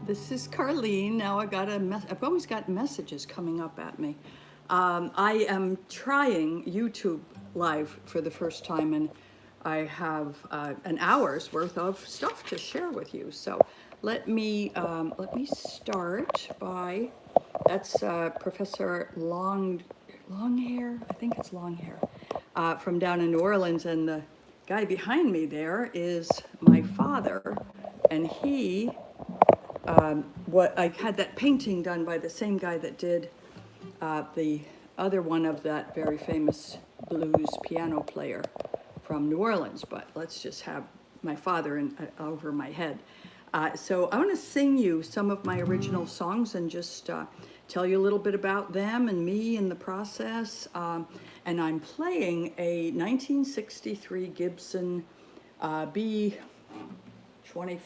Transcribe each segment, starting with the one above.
This is Carlene. Now I've always got messages coming up at me. I am trying YouTube Live for the first time, and I have an hour's worth of stuff to share with you. So let me start by that's Professor Longhair. I think it's Longhair from down in New Orleans, and the guy behind me there is my father, and he what I had that painting done by the same guy that did the other one of that very famous blues piano player from New Orleans. But let's just have my father over my head. So I want to sing you some of my original songs and just tell you a little bit about them and me in the process. And I'm playing a 1963 Gibson B25,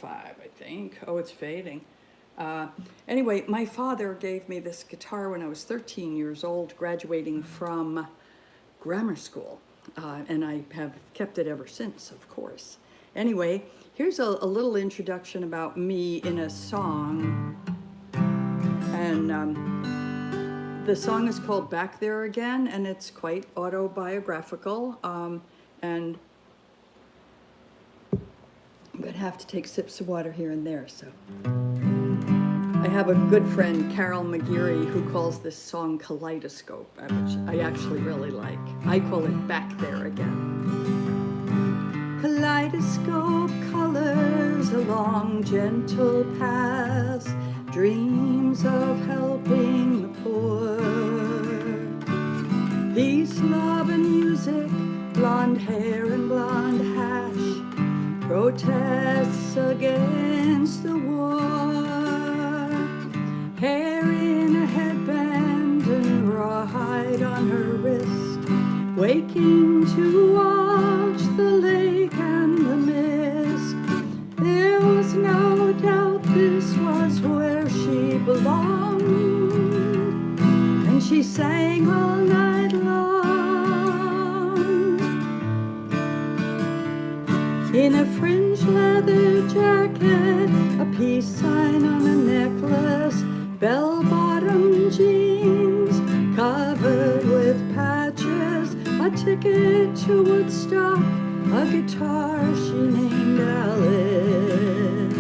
I think. Oh, it's fading. Anyway, my father gave me this guitar when I was 13 years old, graduating from grammar school. And I have kept it ever since, of course. Anyway, here's a little introduction about me in a song. And the song is called Back There Again, and it's quite autobiographical. And I'm going to have to take sips of water here and there. So I have a good friend, Carol McGeary, who calls this song Kaleidoscope, which I actually really like. I call it Back There Again. Kaleidoscope colors along gentle paths, dreams of helping the poor. Peace, love, and music, blonde hair and blonde hash, protests against the war. Hair in a headband and rawhide on her wrist, waking to watch the lake and the mist. There was no doubt this was where she belonged, and she sang all night long. In a fringe leather jacket, a peace sign on a necklace, bell-bottom jeans covered with patches, a ticket to Woodstock, a guitar she named Alice.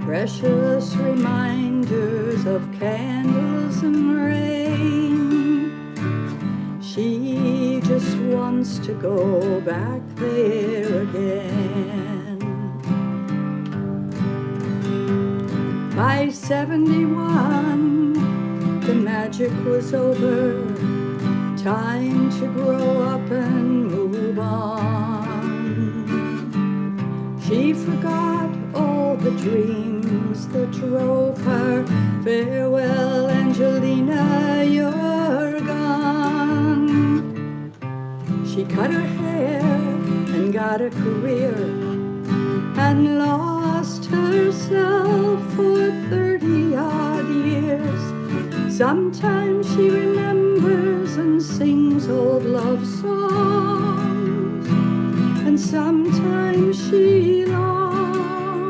Precious reminders of candles and rain. She just wants to go back there again. By 71, the magic was over. Time to grow up and move on. She forgot all the dreams that drove her. Farewell, Angelina, you're gone. She cut her hair and got a career and lost herself for 30-odd years. Sometimes she remembers and sings old love songs, and sometimes she longs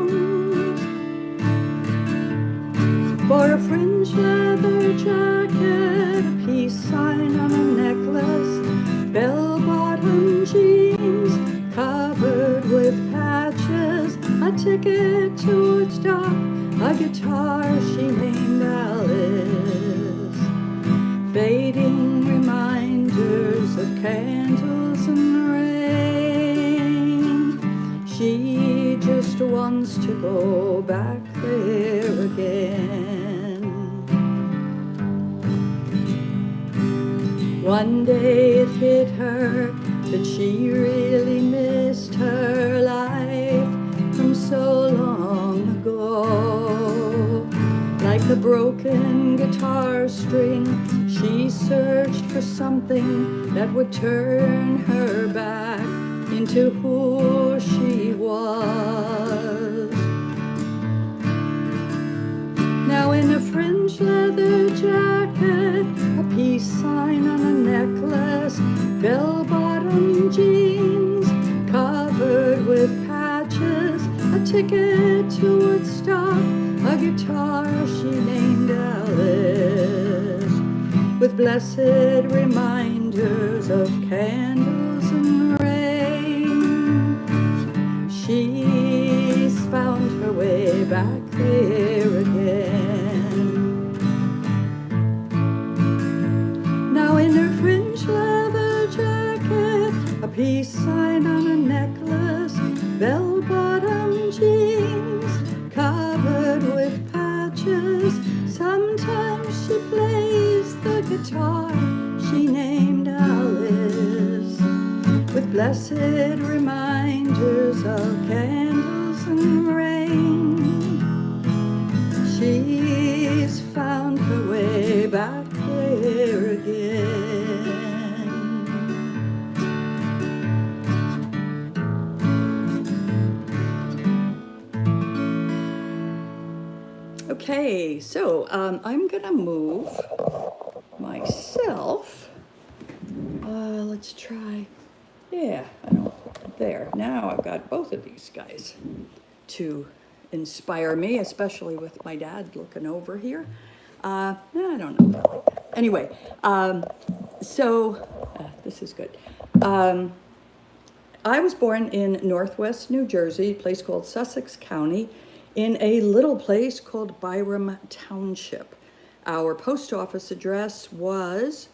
for a fringe leather jacket, a peace sign on a necklace, bell-bottom jeans covered with patches, a ticket to Woodstock, a guitar she named Alice. Fading reminders of candles and rain. She just wants to go back there again. One day it hit her that she really missed her life from so long ago. Like a broken guitar string, she searched for something that would turn her back into who she was. Now in a fringe leather jacket, a peace sign on a necklace, bell-bottom jeans covered with patches, a ticket to Woodstock, a guitar she named Alice, with blessed reminders of candles and rain. She's found her way back there again. Now in her fringe leather jacket, a peace sign on a necklace, bell-bottom jeans covered with patches. Sometimes she plays the guitar she named Alice, with blessed reminders of candles and rain. She's found her way back there again. Okay, so I'm gonna move myself. Let's try. Yeah, I don't. There. Now I've got both of these guys to inspire me, especially with my dad looking over here. I don't know if I like that. Anyway, this is good. I was born in Northwest New Jersey, a place called Sussex County, in a little place called Byram Township. Our post office address was,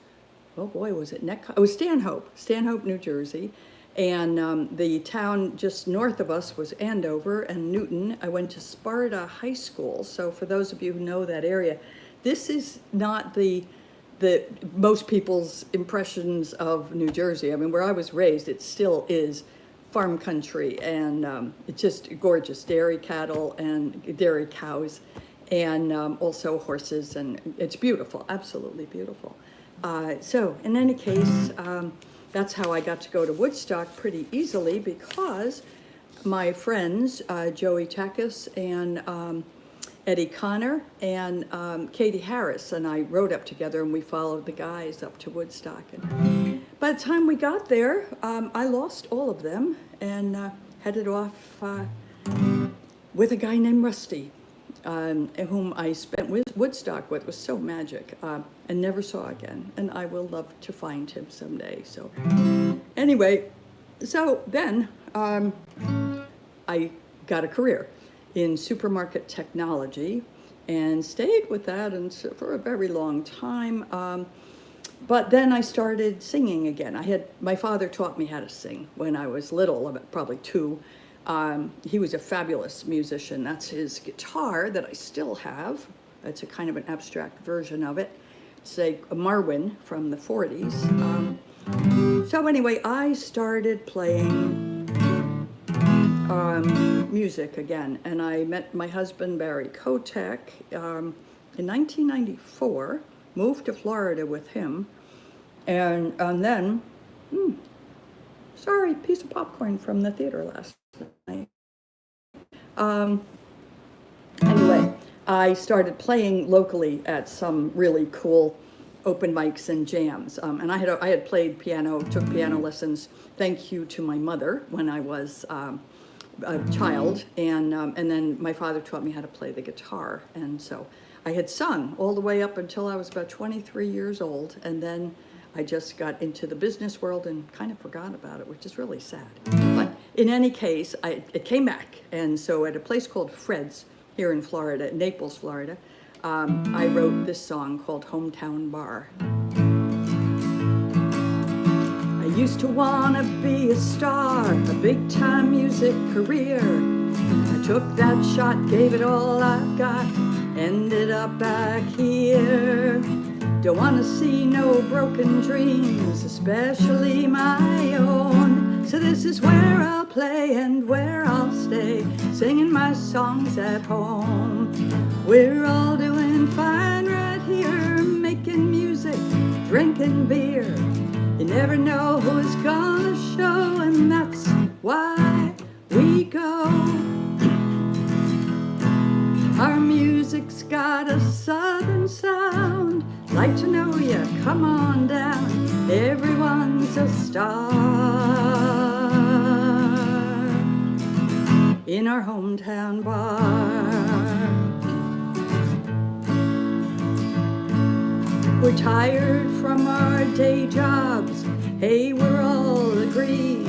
oh boy, was it Stanhope, New Jersey. And the town just north of us was Andover and Newton. I went to Sparta High School. So for those of you who know that area, this is not the most people's impressions of New Jersey. I mean, where I was raised, it still is farm country, and it's just gorgeous dairy cattle and dairy cows, and also horses, and it's beautiful, absolutely beautiful. So in any case, that's how I got to go to Woodstock pretty easily, because my friends, Joey Takis and Eddie Connor and Katie Harris and I rode up together, and we followed the guys up to Woodstock. And by the time we got there, I lost all of them and headed off with a guy named Rusty, whom I spent Woodstock with. It was so magic, and never saw again. And I will love to find him someday. So anyway, so then I got a career in supermarket technology and stayed with that for a very long time. But then I started singing again. My father taught me how to sing when I was little, probably 2. He was a fabulous musician. That's his guitar that I still have. It's a kind of an abstract version of it. It's a Marwin from the 40s. So anyway, I started playing music again, and I met my husband, Barry Kotek, in 1994, moved to Florida with him, and then, sorry, piece of popcorn from the theater last night. Anyway, I started playing locally at some really cool open mics and jams, and I had played piano, took piano lessons, thank you to my mother when I was a child, and then my father taught me how to play the guitar, and so I had sung all the way up until I was about 23 years old, and then I just got into the business world and kind of forgot about it, which is really sad. But in any case, it came back, and so at a place called Fred's here in Florida, Naples, Florida, I wrote this song called Hometown Bar. I used to want to be a star, a big-time music career. I took that shot, gave it all I've got, ended up back here. Don't want to see no broken dreams, especially my own. So this is where I'll play and where I'll stay, singing my songs at home. We're all doing fine right here, making music, drinking beer. You never know who's gonna show, and that's why we go. Our music's got a southern sound. Like to know ya, come on down. Everyone's a star in our hometown bar. we're tired from our day jobs. Hey, we're all agreed.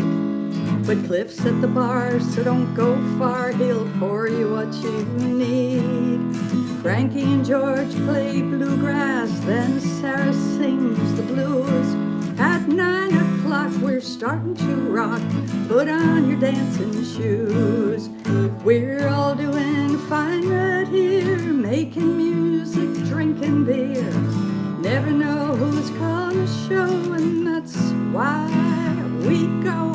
But Cliff's at the bar, so don't go far. He'll pour you what you need. Frankie and George play bluegrass, then Sarah sings the blues. At 9 o'clock we're starting to rock. Put on your dancing shoes. We're all doing fine right here, making music, drinking beer. Never know who's gonna show, and that's why we go.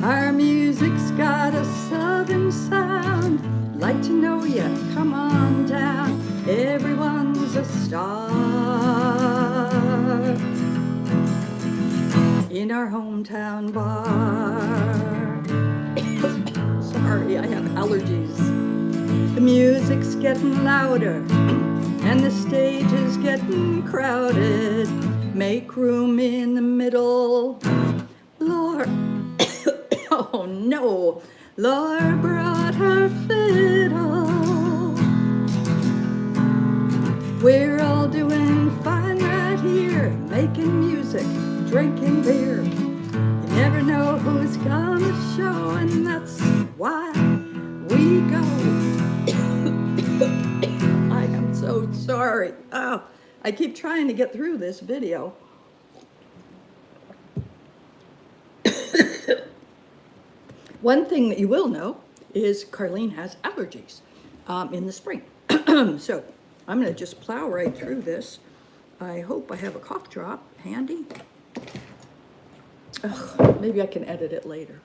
Our music's got a southern sound. Like to know ya, come on down. Everyone's a star in our hometown bar. Sorry, I have allergies. The music's getting louder and the stage is getting crowded. Make room in the middle. Lord, oh no, Laura brought her fiddle. We're all doing fine right here, making music, drinking beer. You never know who's gonna show, and that's why we go. I am so sorry. Oh, I keep trying to get through this video. One thing that you will know is Carlene has allergies in the spring. So I'm going to just plow right through this. I hope I have a cough drop handy. Ugh, maybe I can edit it later.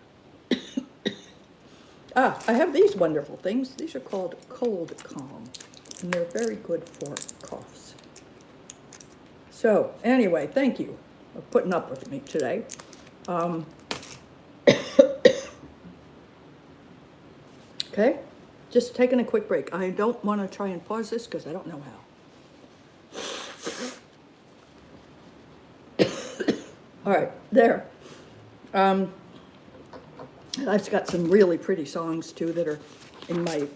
I have these wonderful things. These are called Cold Calm, and they're very good for coughs. So anyway, thank you for putting up with me today. Okay, just taking a quick break. I don't want to try and pause this because I don't know how. All right, there. I've got some really pretty songs too that are in my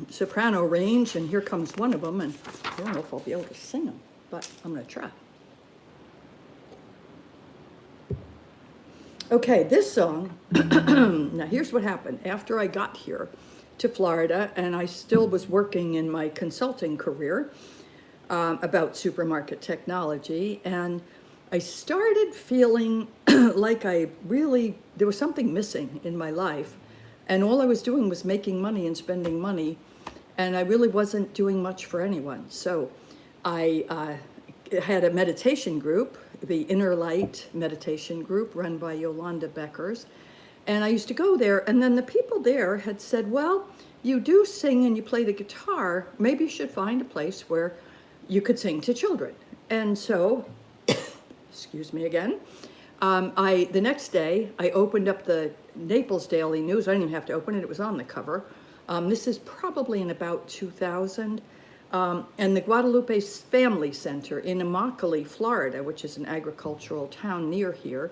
soprano range, and here comes one of them, and I don't know if I'll be able to sing them, but I'm going to try. Okay, this song, now here's what happened. After I got here to Florida, and I still was working in my consulting career about supermarket technology, and I started feeling like there was something missing in my life, and all I was doing was making money and spending money, and I really wasn't doing much for anyone. So I had a meditation group, the Inner Light meditation group run by Yolanda Beckers. And I used to go there, and then the people there had said, well, you do sing and you play the guitar, maybe you should find a place where you could sing to children. And so, excuse me again, the next day I opened up the Naples Daily News. I didn't even have to open it, it was on the cover. This is probably in about 2000. And the Guadalupe Family Center in Immokalee, Florida, which is an agricultural town near here,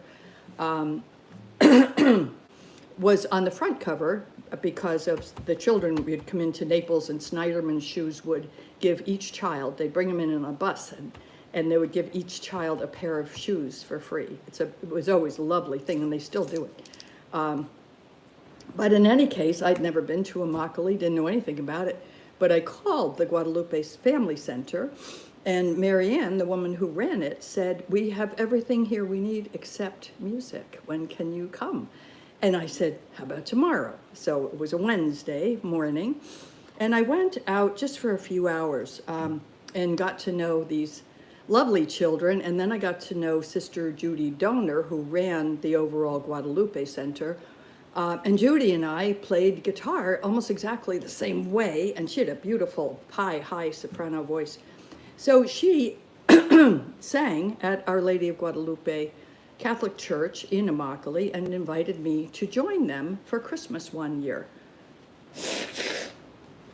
was on the front cover because of the children would come into Naples, and Snyderman Shoes would give each child, they'd bring them in on a bus, and they would give each child a pair of shoes for free. It was always a lovely thing, and they still do it. But in any case, I'd never been to Immokalee, didn't know anything about it, but I called the Guadalupe Family Center, and Marianne, the woman who ran it, said, we have everything here we need except music. When can you come? And I said, how about tomorrow? So it was a Wednesday morning, and I went out just for a few hours and got to know these lovely children, and then I got to know Sister Judy Donor, who ran the overall Guadalupe Center, and Judy and I played guitar almost exactly the same way, and she had a beautiful high soprano voice. So she sang at Our Lady of Guadalupe Catholic Church in Immokalee and invited me to join them for Christmas one year.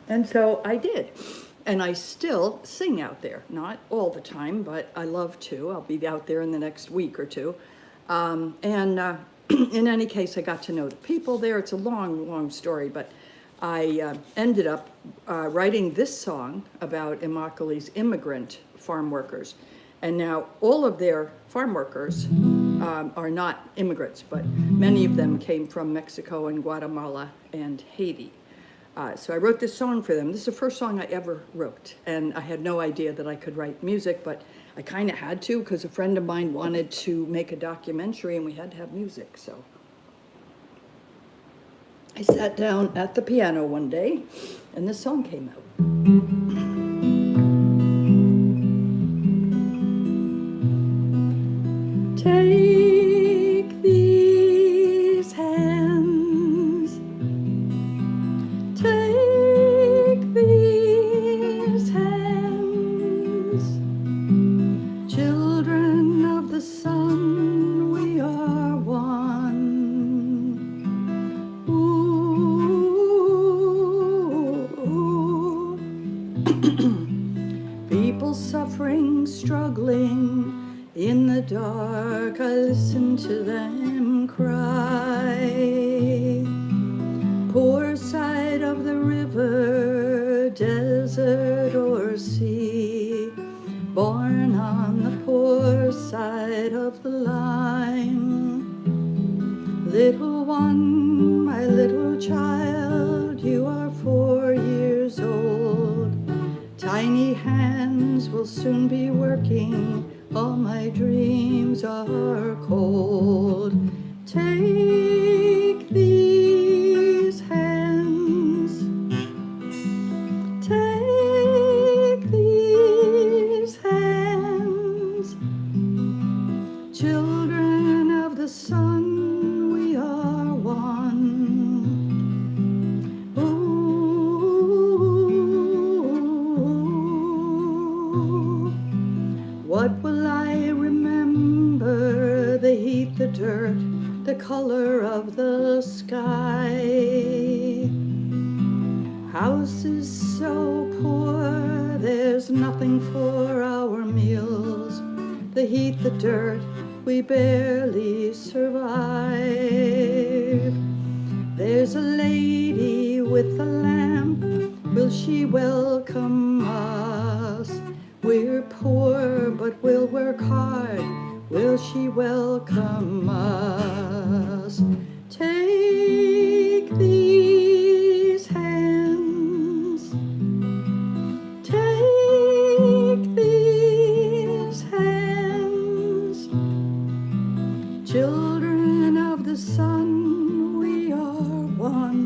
And so I did. And I still sing out there, not all the time, but I love to. I'll be out there in the next week or two. In any case, I got to know the people there. It's a long story, but I ended up writing this song about Immokalee's immigrant farm workers. And now all of their farm workers are not immigrants, but many of them came from Mexico and Guatemala and Haiti. So I wrote this song for them. This is the first song I ever wrote, and I had no idea that I could write music, but I kind of had to because a friend of mine wanted to make a documentary and we had to have music. So I sat down at the piano one day and this song came out. Take these hands, take these hands, children of the sun, we are one. Ooh. People suffering, struggling in the dark, I listen to them cry. Poor side of the river, desert or sea, born on the poor side of the line. Little one, my little child, you are 4 years old. Tiny hands will soon be working, all my dreams are cold. Take these hands, take these hands, children of the sun, we are one. Ooh, what will I remember? The heat, the dirt, the color of the sky. House is so poor, there's nothing for our meals. The heat, the dirt, we barely survive. There's a lady with a lamp, will she welcome us? We're poor, but we'll work hard, will she welcome us? Take these hands, take these hands, children of the sun, we are one.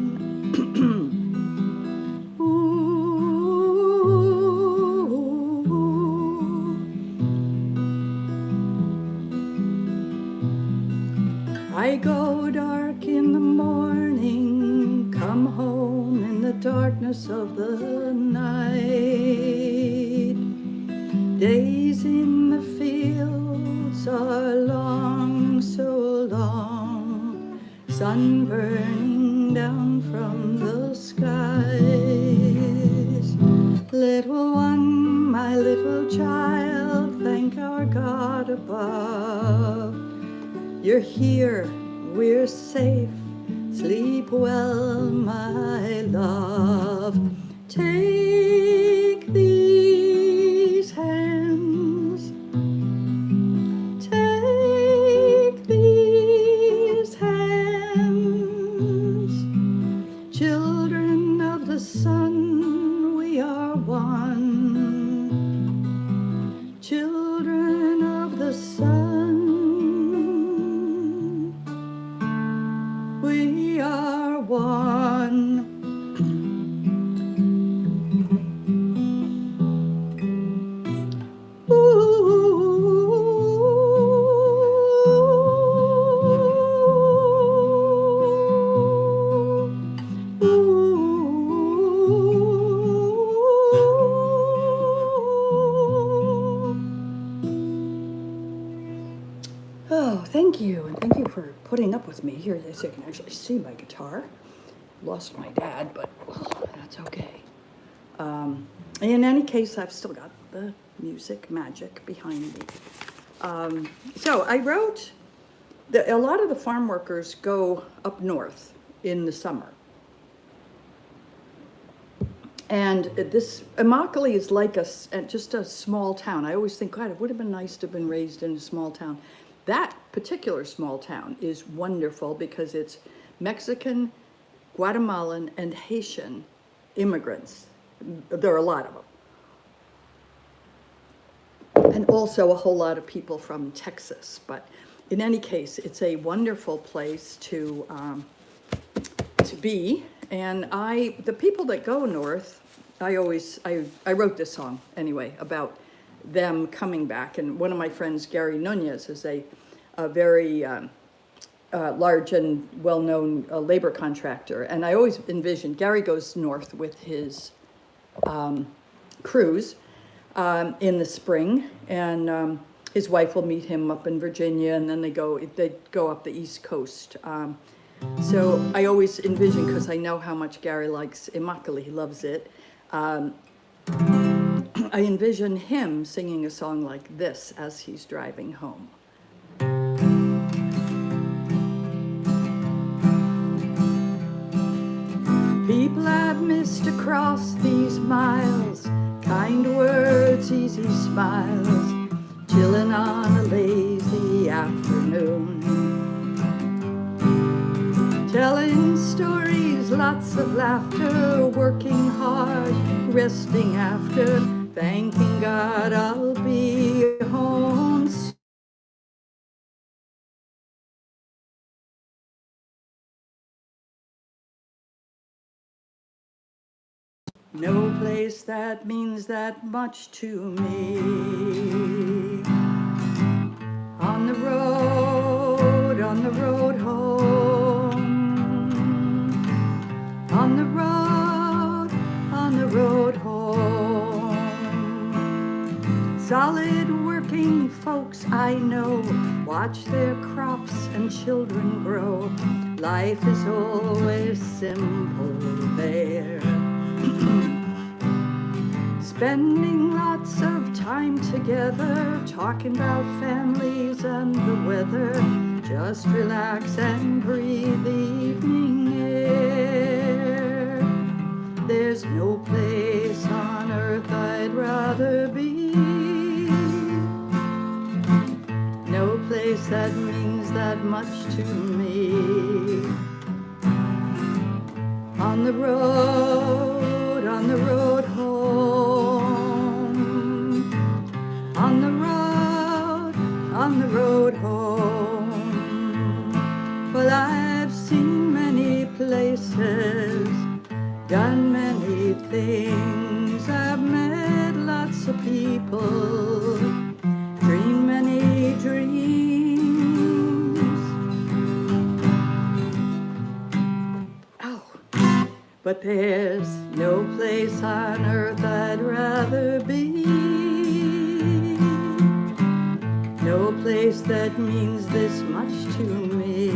I go dark in the morning, come home in the darkness of the night. Days in the fields are long, so long, sun burning down from the skies. Little one, my little child, thank our God above. You're here, we're safe, sleep well, my love. Take these hands, take these hands, children of the sun, we are one. Children of the sun, we are one. Oh, thank you, and thank you for putting up with me. Here, so you can actually see my guitar. Lost my dad, but well, that's okay. In any case, I've still got the music magic behind me. So I wrote, a lot of the farm workers go up north in the summer. And this Immokalee is like just a small town. I always think, God, it would have been nice to have been raised in a small town. That particular small town is wonderful because it's Mexican, Guatemalan, and Haitian immigrants. There are a lot of them. And also a whole lot of people from Texas. But in any case, it's a wonderful place to be. And the people that go north, I wrote this song anyway about them coming back. And one of my friends, Gary Nunez, is a very large and well-known labor contractor. And I always envision, Gary goes north with his crews in the spring, and his wife will meet him up in Virginia, and then they go up the East Coast. So I always envision, because I know how much Gary likes Immokalee, he loves it. I envision him singing a song like this as he's driving home. People I've missed across these miles, kind words, easy smiles, chilling on a lazy afternoon. Telling stories, lots of laughter, working hard, resting after, thanking God I'll be home soon. No place that means that much to me. On the road home. On the road home. Solid working folks I know watch their crops and children grow. Life is always simple there. Spending lots of time together, talking about families and the weather. Just relax and breathe the evening air. There's no place on earth I'd rather be. No place that means that much to me. On the road home. On the road home. Well, I've seen many places, done many things. I've met lots of people, dreamed many dreams. Oh, but there's no place on earth I'd rather be. No place that means this much to me.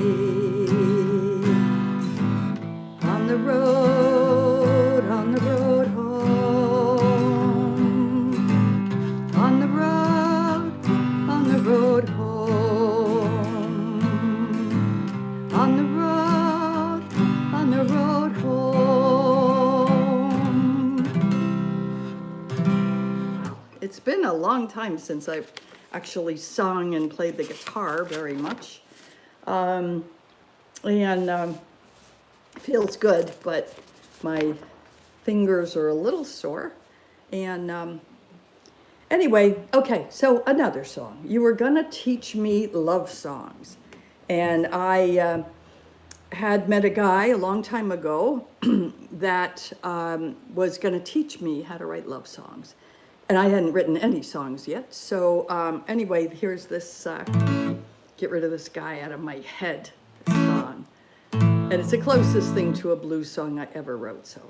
On the road home. On the road home. On the road home. It's been a long time since I've actually sung and played the guitar very much. Feels good, but my fingers are a little sore. And anyway, okay, so another song. You were gonna teach me love songs. And I had met a guy a long time ago that was gonna teach me how to write love songs. And I hadn't written any songs yet. So anyway, here's this, get rid of this guy out of my head song. And it's the closest thing to a blues song I ever wrote, so.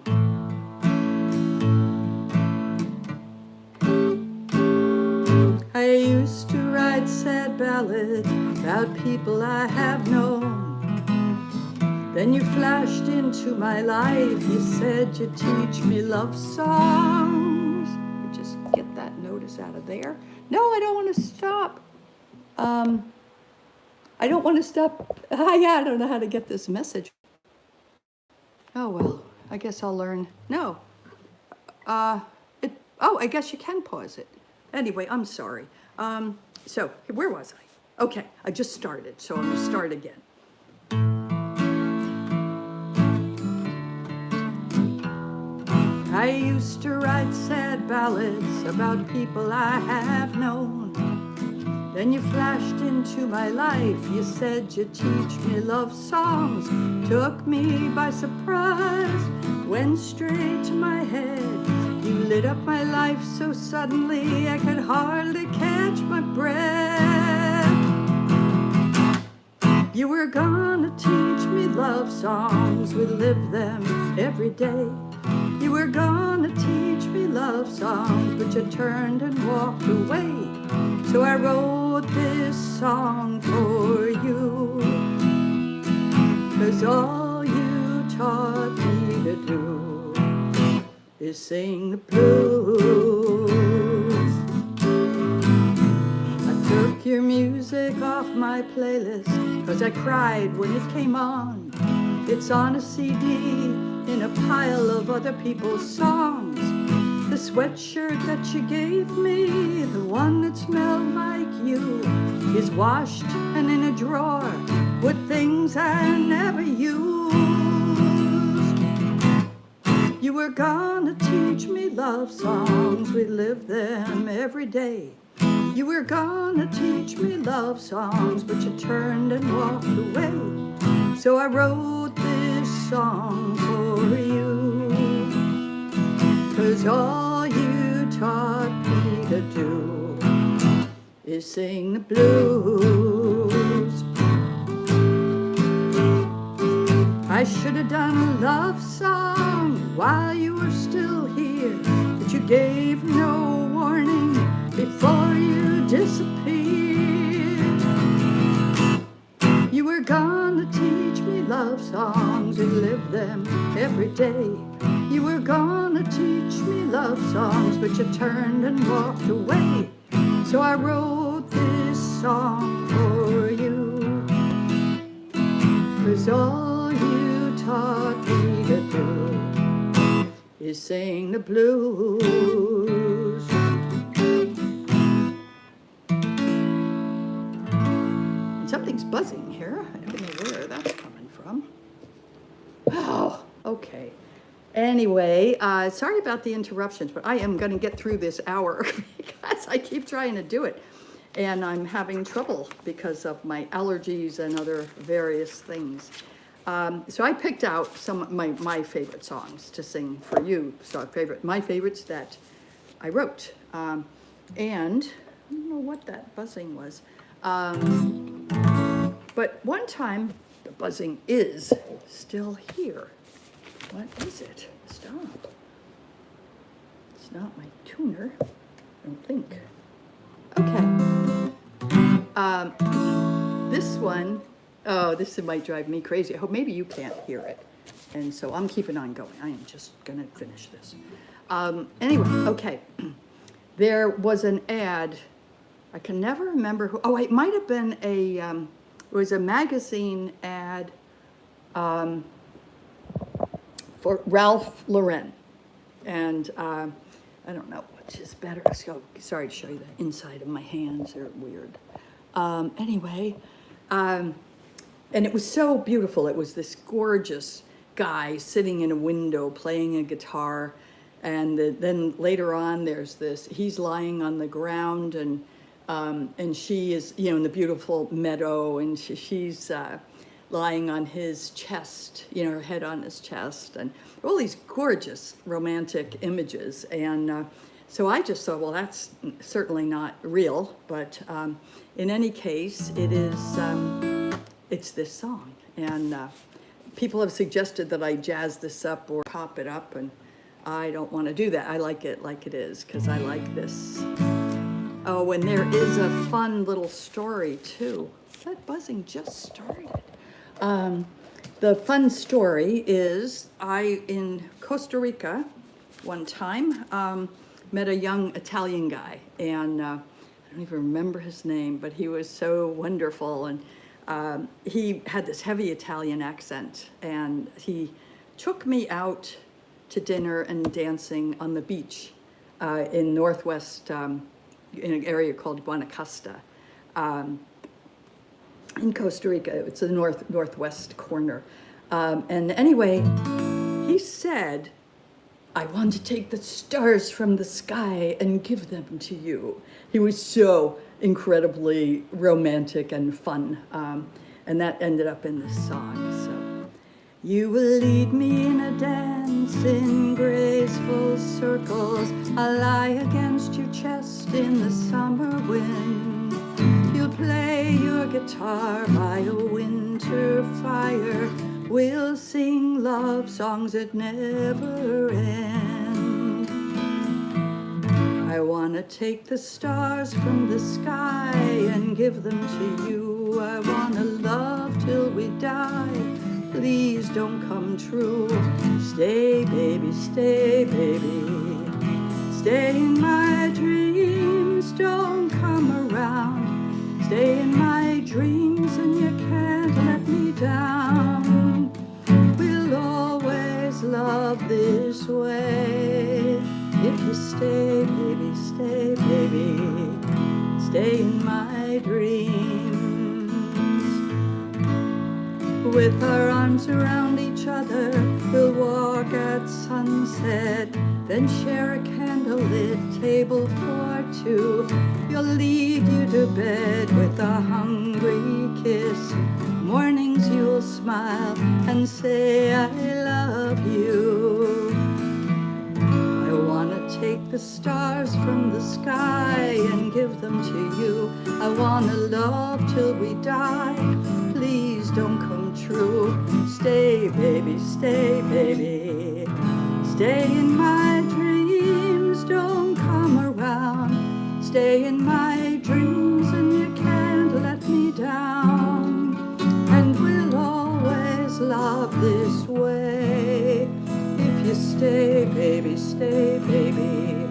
I used to write sad ballads about people I have known. Then you flashed into my life, you said you'd teach me love songs. Just get that notice out of there. No, I don't want to stop. I don't want to stop. I don't know how to get this message. Oh, well, I guess I'll learn. No, Oh, I guess you can pause it. Anyway, I'm sorry. So, where was I? Okay, I just started, so I'm going to start again. I used to write sad ballads about people I have known. Then you flashed into my life, you said you'd teach me love songs. Took me by surprise, went straight to my head. You lit up my life so suddenly I could hardly catch my breath. You were gonna teach me love songs, we'd live them every day. You were gonna teach me love songs, but you turned and walked away. So I wrote this song for you, 'cause all you taught me to do is sing the blues. I took your music off my playlist, 'cause I cried when it came on. It's on a CD in a pile of other people's songs. The sweatshirt that you gave me, the one that smelled like you, is washed and in a drawer with things I never used. You were gonna teach me love songs, we live them every day. You were gonna teach me love songs, but you turned and walked away. So I wrote this song for you, 'cause all you taught me to do is sing the blues. I should have done a love song while you were still here, but you gave no warning before you disappeared. You were gonna teach me love songs and live them every day. You were gonna teach me love songs, but you turned and walked away. So I wrote this song for you, 'cause all you taught me to do is sing the blues. And something's buzzing here. I don't know where that's coming from. Oh, okay. Anyway, sorry about the interruptions, but I am going to get through this hour because I keep trying to do it. And I'm having trouble because of my allergies and other various things. So I picked out some of my favorite songs to sing for you. So my favorites that I wrote. And I don't know what that buzzing was. But one time, the buzzing is still here. What is it? Stop. It's not my tuner, I don't think. Okay. This one, oh, this might drive me crazy. I hope maybe you can't hear it. And so I'm keeping on going. I am just going to finish this. Anyway, okay. There was an ad. I can never remember who. Oh, it might have been it was a magazine ad for Ralph Lauren. And I don't know which is better. So, sorry to show you the inside of my hands. They're weird. Anyway, and it was so beautiful. It was this gorgeous guy sitting in a window playing a guitar. And then later on, there's this, he's lying on the ground and she is, in the beautiful meadow, and she's lying on his chest, her head on his chest, and all these gorgeous romantic images. And so I just thought, well, that's certainly not real, but in any case, it is, it's this song. And people have suggested that I jazz this up or pop it up, and I don't want to do that. I like it like it is, because I like this. Oh, and there is a fun little story, too. That buzzing just started. The fun story is in Costa Rica, one time, met a young Italian guy. And I don't even remember his name, but he was so wonderful. And he had this heavy Italian accent. And he took me out to dinner and dancing on the beach in northwest, in an area called Guanacaste. In Costa Rica, it's the northwest corner. And anyway, he said, I want to take the stars from the sky and give them to you. He was so incredibly romantic and fun. And that ended up in this song. So, you will lead me in a dance in graceful circles. I'll lie against your chest in the summer wind. You'll play your guitar by a winter fire. We'll sing love songs that never end. I wanna take the stars from the sky and give them to you. I wanna love till we die. Please don't come true. Stay, baby, stay, baby. Stay in my dreams, don't come around. Stay in my dreams and you can't let me down. We'll always love this way. If you stay, baby, stay, baby. Stay in my dreams. With our arms around each other, we'll walk at sunset, then share a candlelit table for two. You'll lead you to bed with a hungry kiss. Mornings you'll smile and say, I love you. I wanna take the stars from the sky and give them to you. I wanna love till we die. Please don't come true. Stay, baby, stay, baby. Stay in my dreams, don't come around. Stay in my dreams and you can't let me down. And we'll always love this way. If you stay, baby, stay, baby.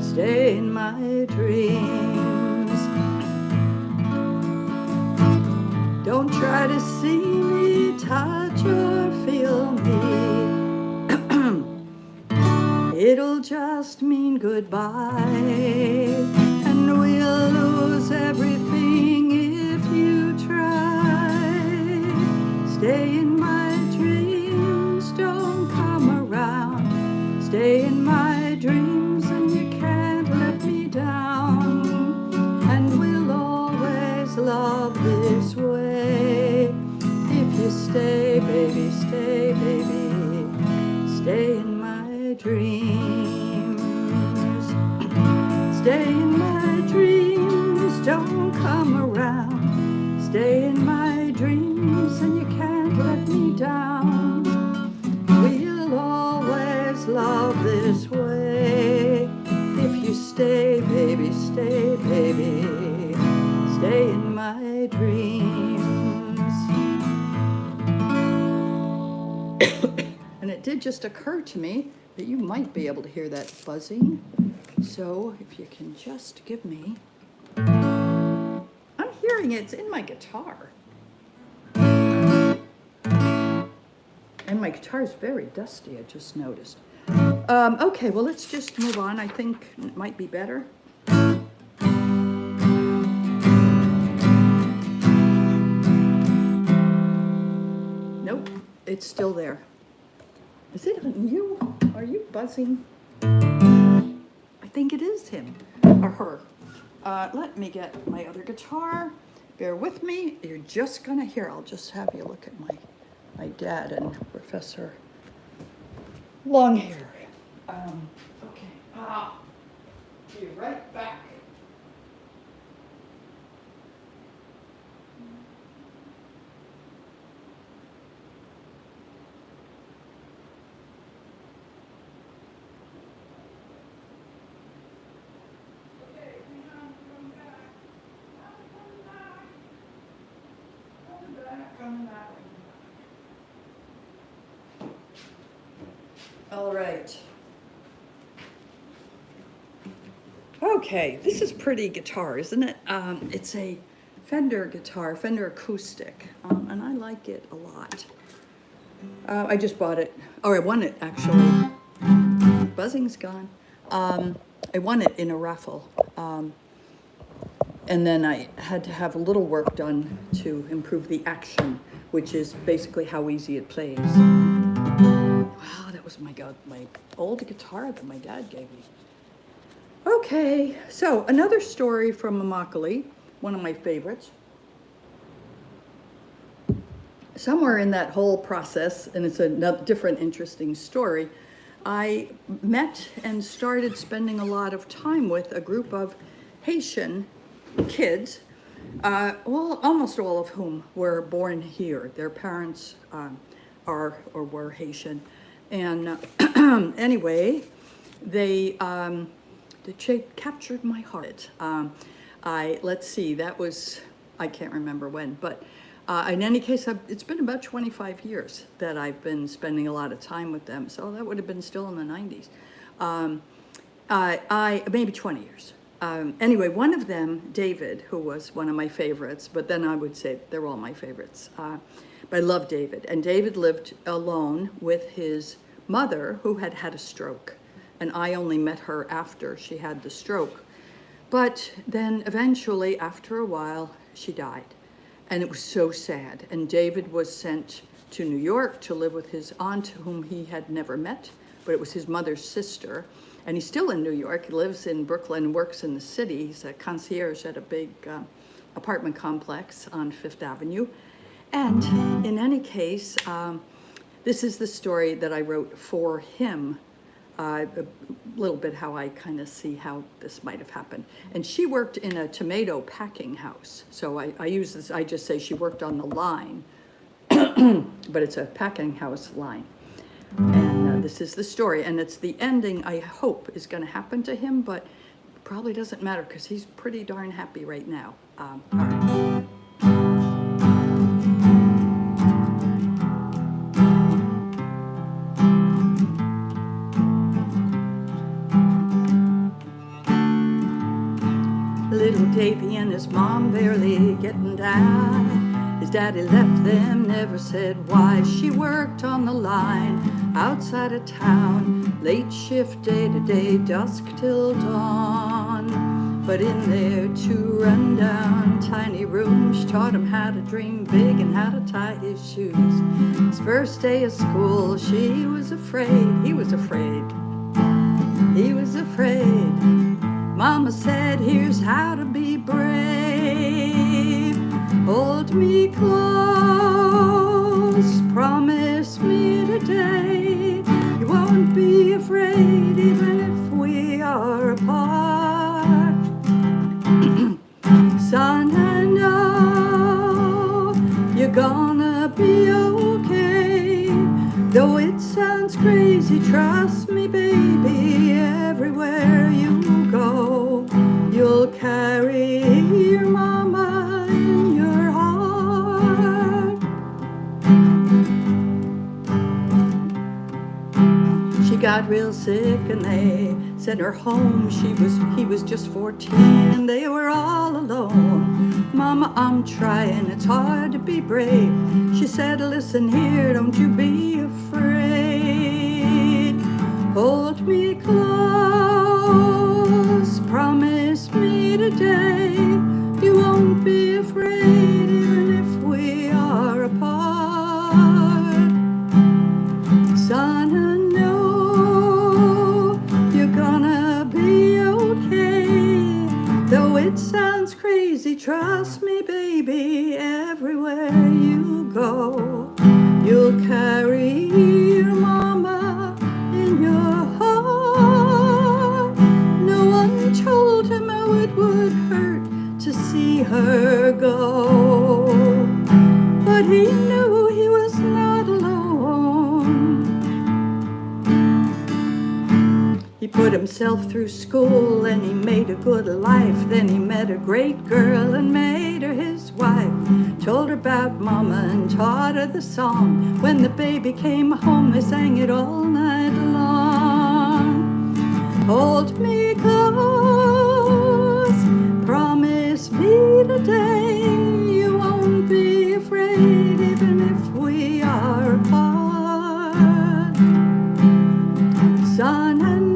Stay in my dreams. Don't try to see me, touch or feel me. It'll just mean goodbye. And we'll lose everything if you try. Stay in my dreams, don't come around. Stay in my dreams and you can't let me down. And we'll always love this way. If you stay, baby, stay, baby. Stay in my dreams. Stay in my dreams, don't come around. Stay in my dreams and you can't let me down. We'll always love this way. If you stay, baby, stay, baby. Stay in my dreams. And it did just occur to me that you might be able to hear that buzzing. So if you can just give me, I'm hearing it, it's in my guitar. And my guitar is very dusty, I just noticed. Okay, well, let's just move on. I think it might be better. Nope, it's still there. Is it you? Are you buzzing? I think it is him or her. Let me get my other guitar. Bear with me. You're just gonna hear. I'll just have you look at my dad and Professor Longhair. Okay. Be right back. All right. Okay, this is pretty guitar, isn't it? It's a Fender guitar, Fender acoustic, and I like it a lot. I just bought it, or I won it actually buzzing's gone. I won it in a raffle. And then I had to have a little work done to improve the action, which is basically how easy it plays. Wow, that was my old guitar that my dad gave me. Okay, so another story from Immokalee, one of my favorites. Somewhere in that whole process, and it's a different interesting story, I met and started spending a lot of time with a group of Haitian kids, well, almost all of whom were born here. Their parents are or were Haitian. And anyway, they captured my heart. Let's see, that was, I can't remember when, but in any case, it's been about 25 years that I've been spending a lot of time with them. So that would have been still in the 90s. Maybe 20 years. Anyway, one of them, David, who was one of my favorites, but then I would say they're all my favorites. But I love David. And David lived alone with his mother, who had had a stroke. And I only met her after she had the stroke. But then eventually, after a while, she died. And it was so sad. And David was sent to New York to live with his aunt, whom he had never met, but it was his mother's sister. And he's still in New York. He lives in Brooklyn, works in the city. He's a concierge at a big apartment complex on Fifth Avenue. And in any case, this is the story that I wrote for him. A little bit how I kind of see how this might have happened. And she worked in a tomato packing house. So I use this, I just say she worked on the line, but it's a packing house line. And this is the story, and it's the ending I hope is going to happen to him, but probably doesn't matter because he's pretty darn happy right now. All right. Little Davy and his mom barely getting by. His daddy left them, never said why. She worked on the line outside of town, late shift, day to day, dusk till dawn. But in their two rundown tiny room, she taught him how to dream big and how to tie his shoes. His first day of school, she was afraid, he was afraid, he was afraid. Mama said, here's how to be brave. Hold me close, promise me today you won't be afraid even if we are apart. Son, I know you're gonna be okay. Though it sounds crazy, trust me, baby, everywhere you go, you'll carry your mama in your heart. She got real sick and they sent her home. He was just 14 and they were all alone. Mama, I'm trying, it's hard to be brave. She said, listen here, don't you be afraid. Hold me close, promise me today you won't be afraid even if we are apart. Son, I know you're gonna be okay. Though it sounds crazy, trust me, baby, everywhere you go, you'll carry your mama in your heart. No one told him how it would hurt to see her go, but he knew he was not alone. He put himself through school and he made a good life. Then he met a great girl and made her his wife. Told her about mama and taught her the song. When the baby came home, they sang it all night long. Hold me close, promise me today you won't be afraid even if we are apart. Son, and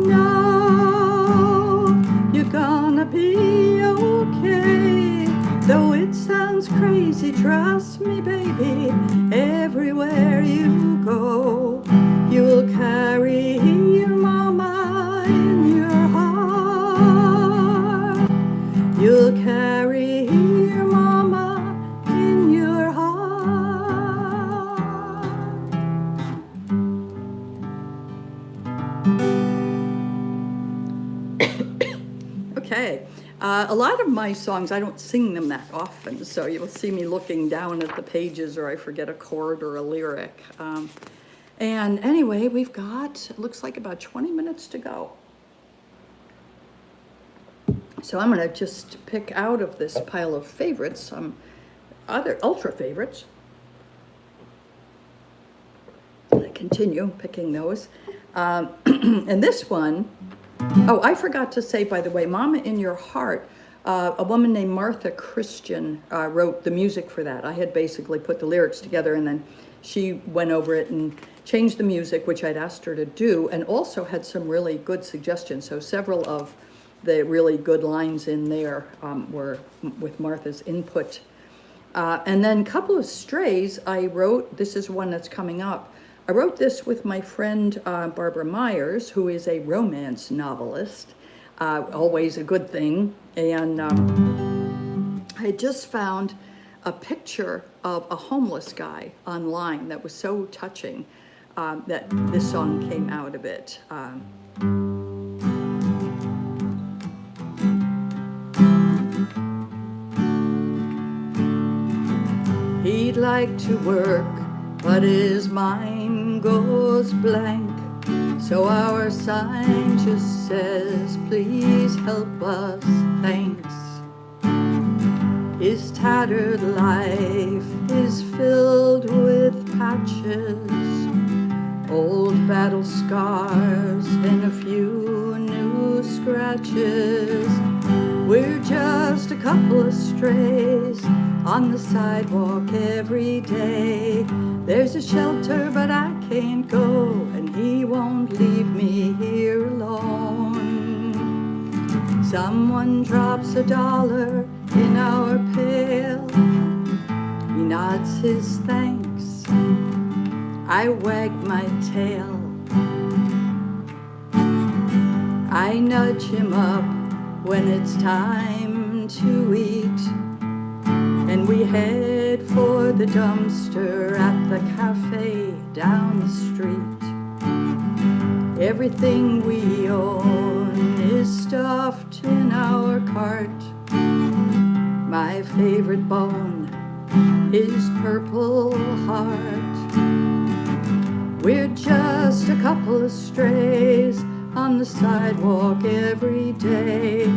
easy, trust me, baby. Everywhere you go, you'll carry your mama in your heart. You'll carry your mama in your heart. Okay. A lot of my songs, I don't sing them that often, so you'll see me looking down at the pages or I forget a chord or a lyric. And anyway, we've got, it looks like about 20 minutes to go. So I'm going to just pick out of this pile of favorites some other ultra favorites. I continue picking those. And this one, oh, I forgot to say, by the way, Mama in Your Heart, a woman named Martha Christian wrote the music for that. I had basically put the lyrics together and then she went over it and changed the music, which I'd asked her to do, and also had some really good suggestions. So several of the really good lines in there were with Martha's input. And then a couple of strays I wrote, this is one that's coming up. I wrote this with my friend Barbara Myers, who is a romance novelist, always a good thing. And I just found a picture of a homeless guy online that was so touching that this song came out of it. He'd like to work, but his mind goes blank. So our sign just says, please help us, thanks. His tattered life is filled with patches, old battle scars, and a few new scratches. We're just a couple of strays on the sidewalk every day. There's a shelter, but I can't go, and he won't leave me here alone. Someone drops $1 in our pail. He nods his thanks. I wag my tail. I nudge him up when it's time to eat, and we head for the dumpster at the cafe down the street. Everything we own is stuffed in our cart. My favorite bone is Purple Heart. We're just a couple of strays on the sidewalk every day.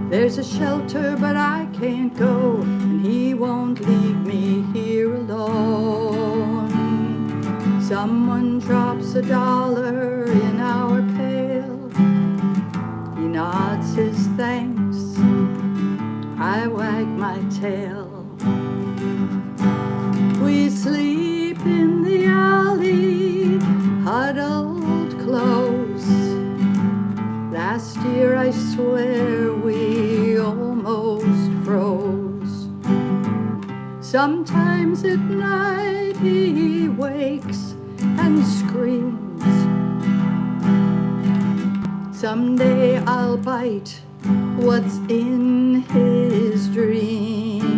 There's a shelter, but I can't go, and he won't leave me here alone. Someone drops $1 in our pail. He nods his thanks. I wag my tail. We sleep in the alley, huddled close. Last year I swear we almost froze. Sometimes at night he wakes and screams. Someday I'll bite what's in his dreams.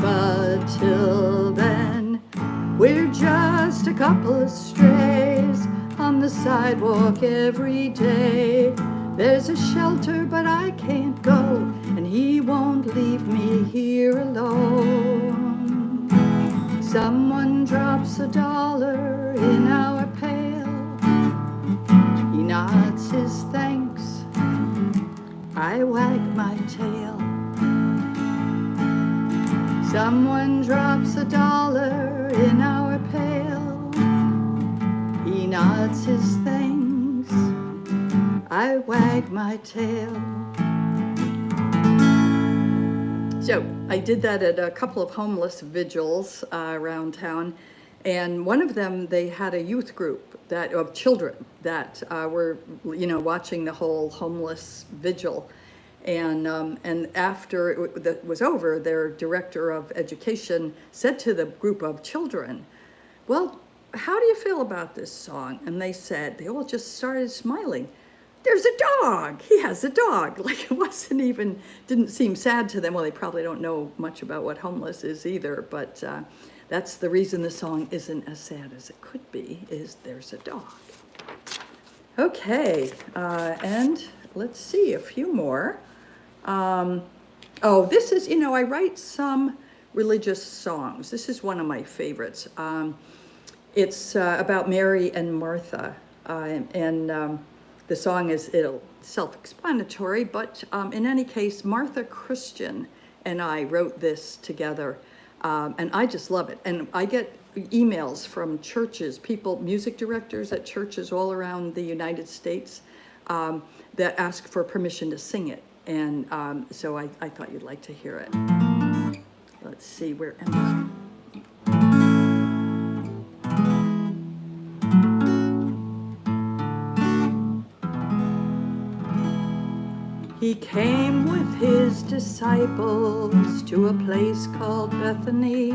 But till then, we're just a couple of strays on the sidewalk every day. There's a shelter, but I can't go, and he won't leave me here alone. Someone drops $1 in our pail. He nods his thanks. I wag my tail. Someone drops $1 in our pail. He nods his thanks. I wag my tail. So I did that at a couple of homeless vigils around town, and one of them, they had a youth group that of children that were, watching the whole homeless vigil. And after that was over, their director of education said to the group of children, well, how do you feel about this song? And they all just started smiling. There's a dog. He has a dog. Like, it didn't seem sad to them. Well, they probably don't know much about what homeless is either, but that's the reason the song isn't as sad as it could be, is there's a dog. Okay, and let's see, a few more. This is, I write some religious songs. This is one of my favorites. It's about Mary and Martha, and the song is self-explanatory, but in any case, Martha Christian and I wrote this together, and I just love it. And I get emails from churches, music directors at churches all around the United States that ask for permission to sing it. And so I thought you'd like to hear it. Let's see, where am I? He came with his disciples to a place called Bethany.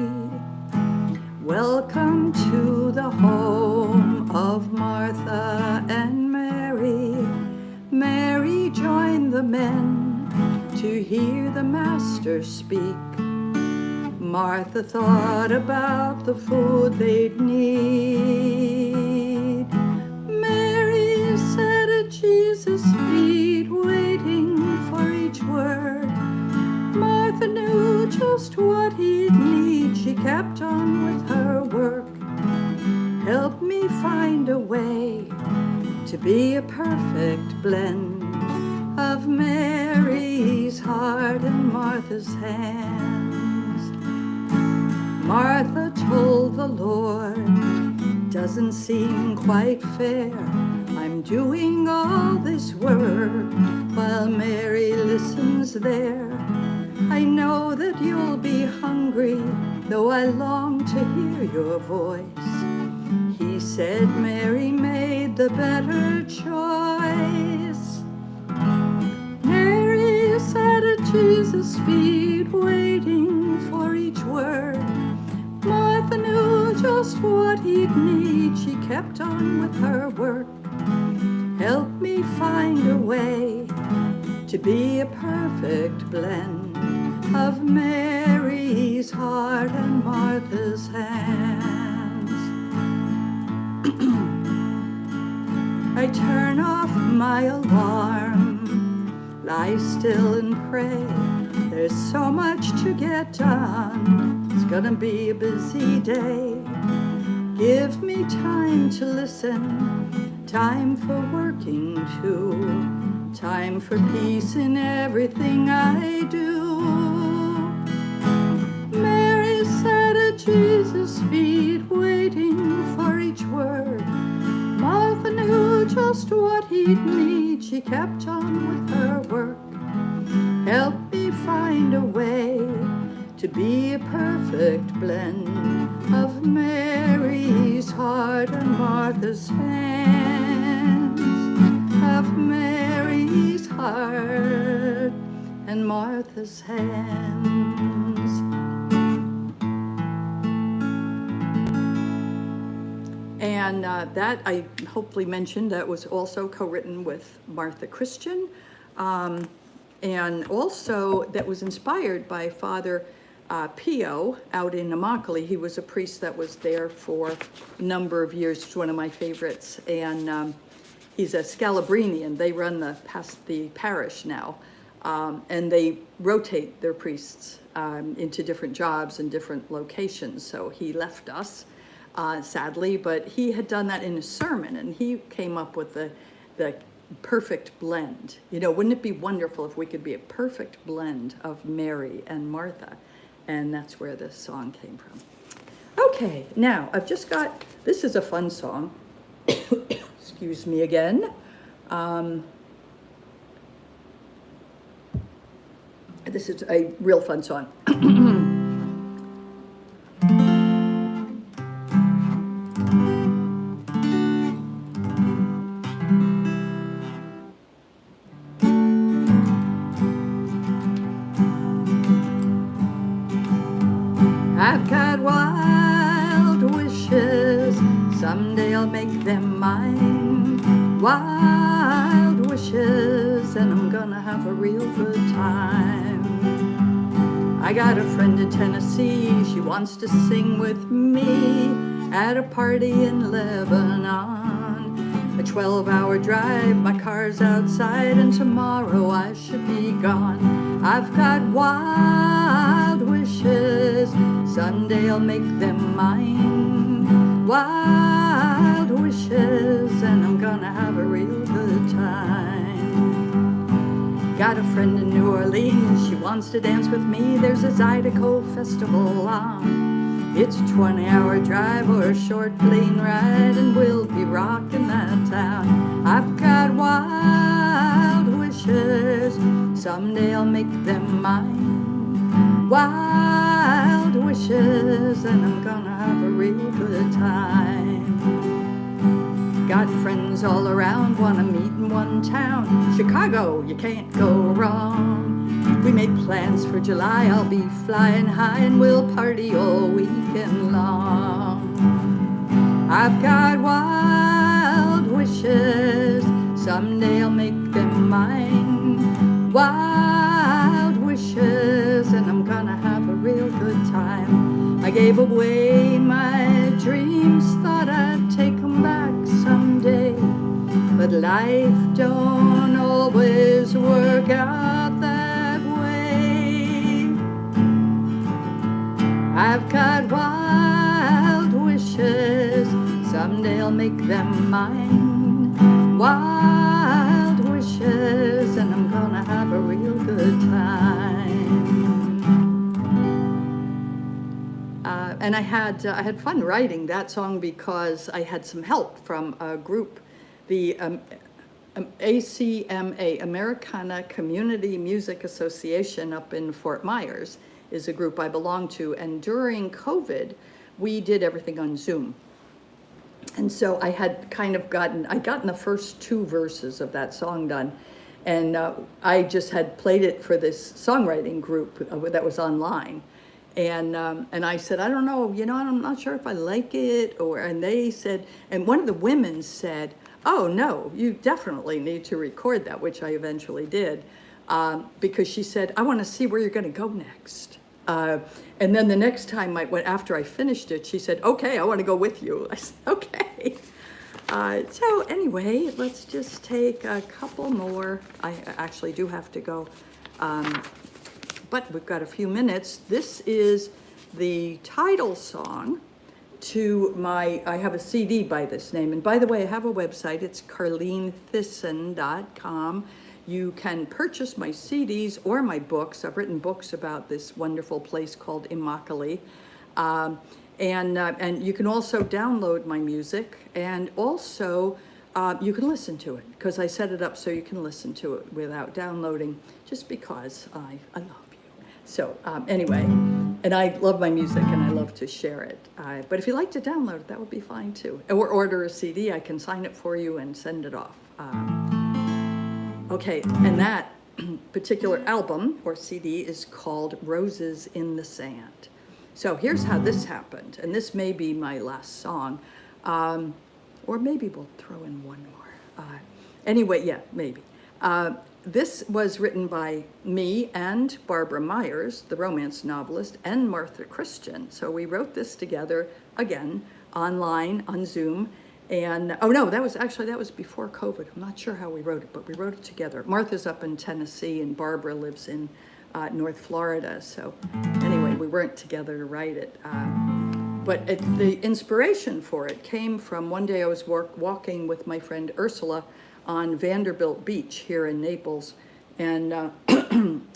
Welcome to the home of Martha and Mary. Mary joined the men to hear the Master speak. Martha thought about the food they'd need. Mary sat at Jesus' feet, waiting for each word. Martha knew just what he'd need. She kept on with her work. Help me find a way to be a perfect blend of Mary's heart and Martha's hands. Martha told the Lord, doesn't seem quite fair. I'm doing all this work while Mary listens there. I know that you'll be hungry, though I long to hear your voice. He said Mary made the better choice. Mary sat at Jesus' feet, waiting for each word. Martha knew just what he'd need. She kept on with her work. Help me find a way to be a perfect blend of Mary's heart and Martha's hands. I turn off my alarm, lie still and pray. There's so much to get done. It's gonna be a busy day. Give me time to listen, time for working too, time for peace in everything I do. Mary sat at Jesus' feet, waiting for each word. Martha knew just what he'd need. She kept on with her work. Help me find a way to be a perfect blend of Mary's heart and Martha's hands, of Mary's heart and Martha's hands. And that I hopefully mentioned, that was also co-written with Martha Christian. And also that was inspired by Father Pio out in Immokalee. He was a priest that was there for a number of years. It's one of my favorites. And he's a Scalabrinian. They run the parish now. And they rotate their priests into different jobs and different locations. So he left us, sadly, but he had done that in a sermon, and he came up with the perfect blend. Wouldn't it be wonderful if we could be a perfect blend of Mary and Martha? And that's where this song came from. Okay, now I've just got, this is a fun song. Excuse me again. This is a real fun song. wild wishes, and I'm gonna have a real good time. I got a friend in Tennessee, she wants to sing with me at a party in Lebanon. A 12-hour drive, my car's outside, and tomorrow I should be gone. I've got wild wishes, someday I'll make them mine. Wild wishes, and I'm gonna have a real good time. Got a friend in New Orleans, she wants to dance with me. There's a Zydeco festival on. It's a 20-hour drive or a short plane ride, and we'll be rocking that town. I've got wild wishes, someday I'll make them mine. Wild wishes, and I'm gonna have a real good time. Got friends all around, wanna meet in one town. Chicago, you can't go wrong. We made plans for July, I'll be flying high, and we'll party all weekend long. I've got wild wishes, someday I'll make them mine. Wild wishes, and I'm gonna have a real good time. I gave away my dreams, thought I'd take them back someday, but life don't always work out that way. I've got wild wishes, someday I'll make them mine. Wild wishes, and I'm gonna have a real good time. And I had fun writing that song because I had some help from a group, the ACMA, Americana Community Music Association up in Fort Myers, is a group I belong to. And during COVID, we did everything on Zoom. And so I had gotten the first 2 verses of that song done. And I just had played it for this songwriting group that was online. And I said, I don't know, I'm not sure if I like it, and they said, and one of the women said, oh no, you definitely need to record that, which I eventually did, because she said, I want to see where you're going to go next. And then the next time after I finished it, she said, okay, I want to go with you. I said, okay. So anyway, let's just take a couple more. I actually do have to go. But we've got a few minutes. This is the title song to I have a CD by this name. And by the way, I have a website. It's carlenethissen.com. You can purchase my CDs or my books. I've written books about this wonderful place called Immokalee. And you can also download my music, and also you can listen to it, because I set it up so you can listen to it without downloading, just because I love you. So anyway, and I love my music and I love to share it. But if you'd like to download it, that would be fine too. Or order a CD, I can sign it for you and send it off. Okay, and that particular album or CD is called Roses in the Sand. So here's how this happened, and this may be my last song, or maybe we'll throw in one more. Anyway, yeah, maybe. This was written by me and Barbara Myers, the romance novelist, and Martha Christian. So we wrote this together, again, online, on Zoom. And, oh no, that was before COVID. I'm not sure how we wrote it, but we wrote it together. Martha's up in Tennessee and Barbara lives in North Florida. So anyway, we weren't together to write it. But the inspiration for it came from one day I was walking with my friend Ursula on Vanderbilt Beach here in Naples. And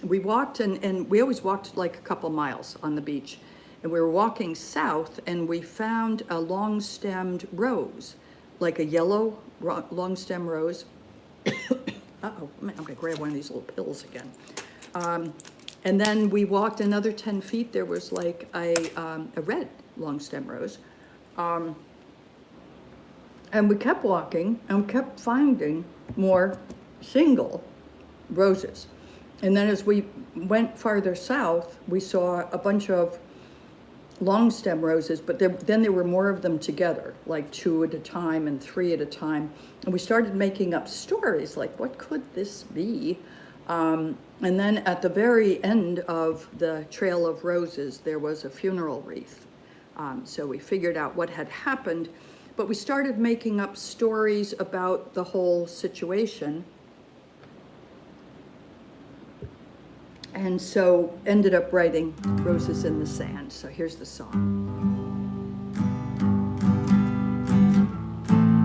we walked, and we always walked like a couple miles on the beach. And we were walking south, and we found a long-stemmed rose, like a yellow long-stem rose. Uh-oh, I'm gonna grab one of these little pills again. And then we walked another 10 feet, there was like a red long-stem rose. And we kept walking, and we kept finding more single roses. And then as we went farther south, we saw a bunch of long stem roses, but then there were more of them together, like 2 at a time and 3 at a time. And we started making up stories, like, what could this be? And then at the very end of the Trail of Roses, there was a funeral wreath. So we figured out what had happened, but we started making up stories about the whole situation. And so ended up writing Roses in the Sand. So here's the song.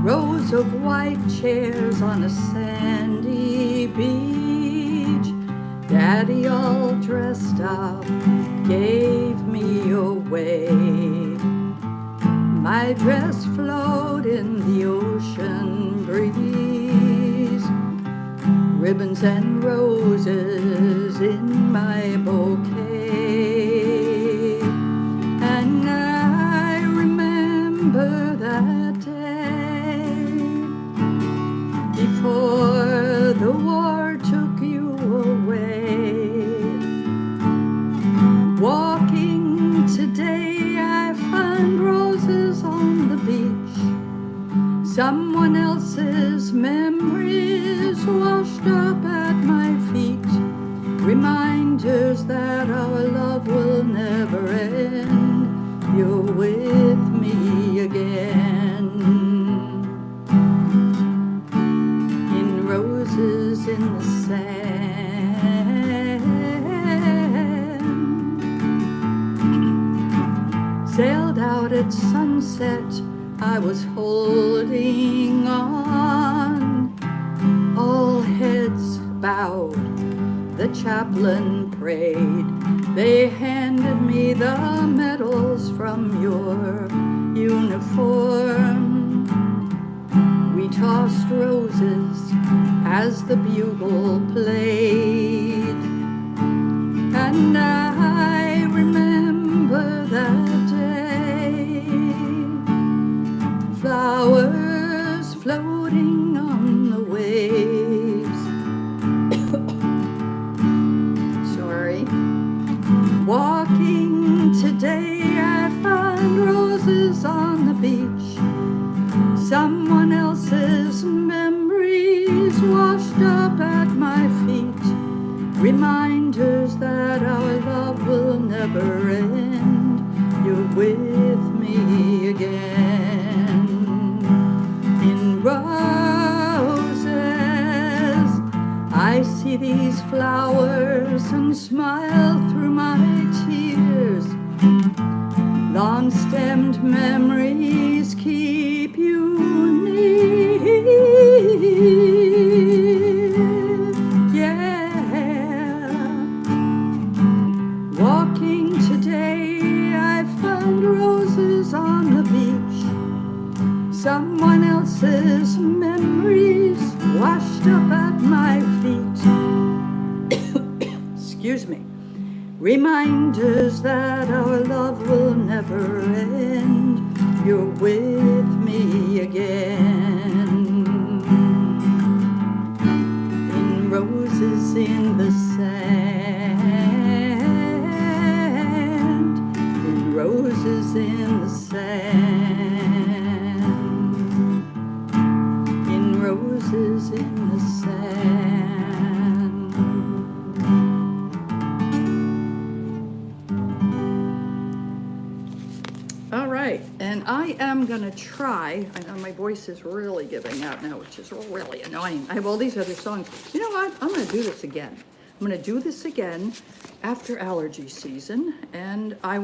Rows of white chairs on a sandy beach. Daddy, all dressed up, gave me away. My dress flowed in the ocean breeze. Ribbons and roses in my bouquet. And I remember that day before the war took you away. Walking today, I find roses on the beach. Someone else's memories washed up at my feet. Reminders that our love will never end. You're with me again. In roses in the sand. Sailed out at sunset, I was holding on. All heads bowed, the chaplain prayed. They handed me the medals from your uniform. We tossed roses as the bugle played. And I remember that day. Flowers floating on the waves. Sorry. Walking today, I find roses on the beach. Someone else's memories washed up at my feet. Reminders that our love will never end. You're with me again. In roses, I see these flowers and smile through my tears. Long-stemmed memories keep you near. Yeah. Walking today, I found roses on the beach. Someone else's memories washed up at my feet. Excuse me. Reminders that our love will never end. You're with me again. In roses in the sand. In roses in the sand. In roses in the sand. All right, and I am gonna try, I know my voice is really giving out now, which is really annoying. I have all these other songs. You know what, I'm gonna do this again. I'm gonna do this again after allergy season, and I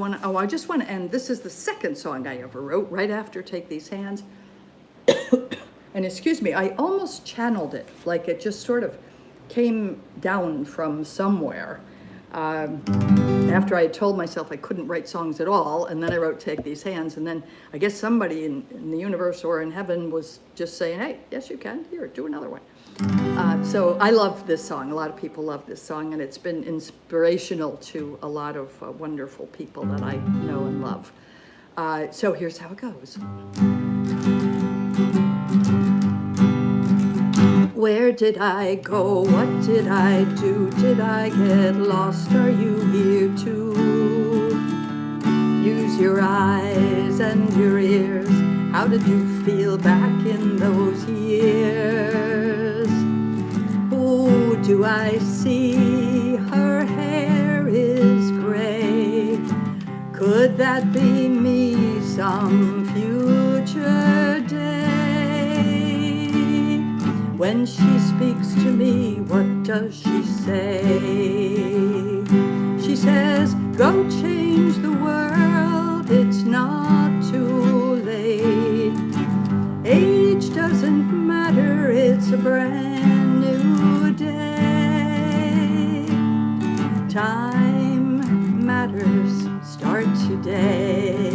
just wanna end, this is the second song I ever wrote, right after Take These Hands. And excuse me, I almost channeled it, like it just sort of came down from somewhere. After I had told myself I couldn't write songs at all, and then I wrote Take These Hands, and then I guess somebody in the universe or in heaven was just saying, hey, yes you can, here, do another one. So I love this song. A lot of people love this song, and it's been inspirational to a lot of wonderful people that I know and love. So here's how it goes. Where did I go? What did I do? Did I get lost? Are you here too? Use your eyes and your ears. How did you feel back in those years? Oh, do I see her hair is gray? Could that be me some future day? When she speaks to me, what does she say? She says, go change the world, it's not too late. Age doesn't matter, it's a brand new day. Time matters, start today.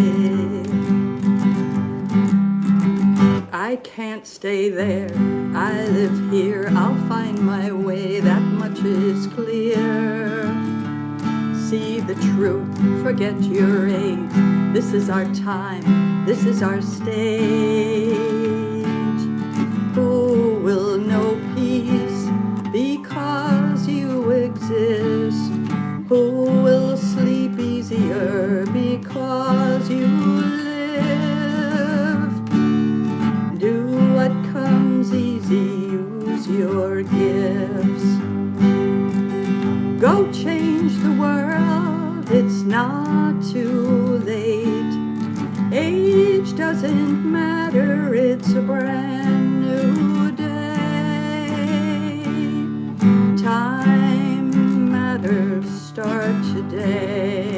I can't stay there, I live here, I'll find my way, that much is clear. See the truth, forget your age, this is our time, this is our stage. Who will know peace because you exist? Who will sleep easier because you live? Do what comes easy, use your gifts. Go change the world, it's not too late. Age doesn't matter, it's a brand new day. Time matters, start today.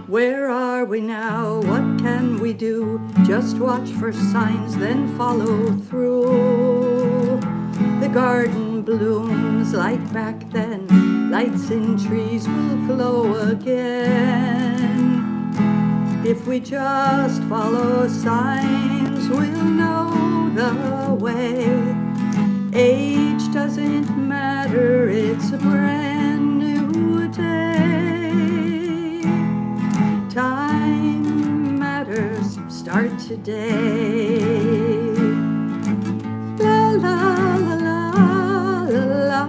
Where are we now? What can we do? Just watch for signs, then follow through. The garden blooms like back then. Lights in trees will glow again. If we just follow signs, we'll know the way. Age doesn't matter, it's a brand new day. Time matters, start today. La la la la la la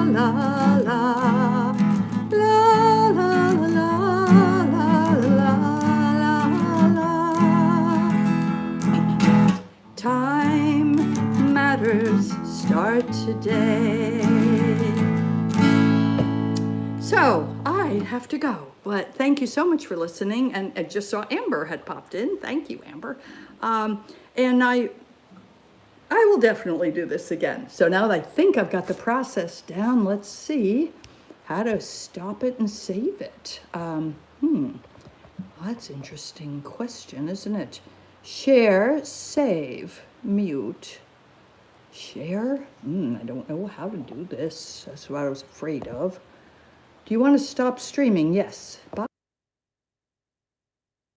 la la la la la la. Time matters, start today. So I have to go, but thank you so much for listening. And I just saw Amber had popped in. Thank you, Amber. And I will definitely do this again. So now that I think I've got the process down, let's see how to stop it and save it. That's an interesting question, isn't it? Share, save, mute. Share? I don't know how to do this. That's what I was afraid of. Do you want to stop streaming? Yes. Bye.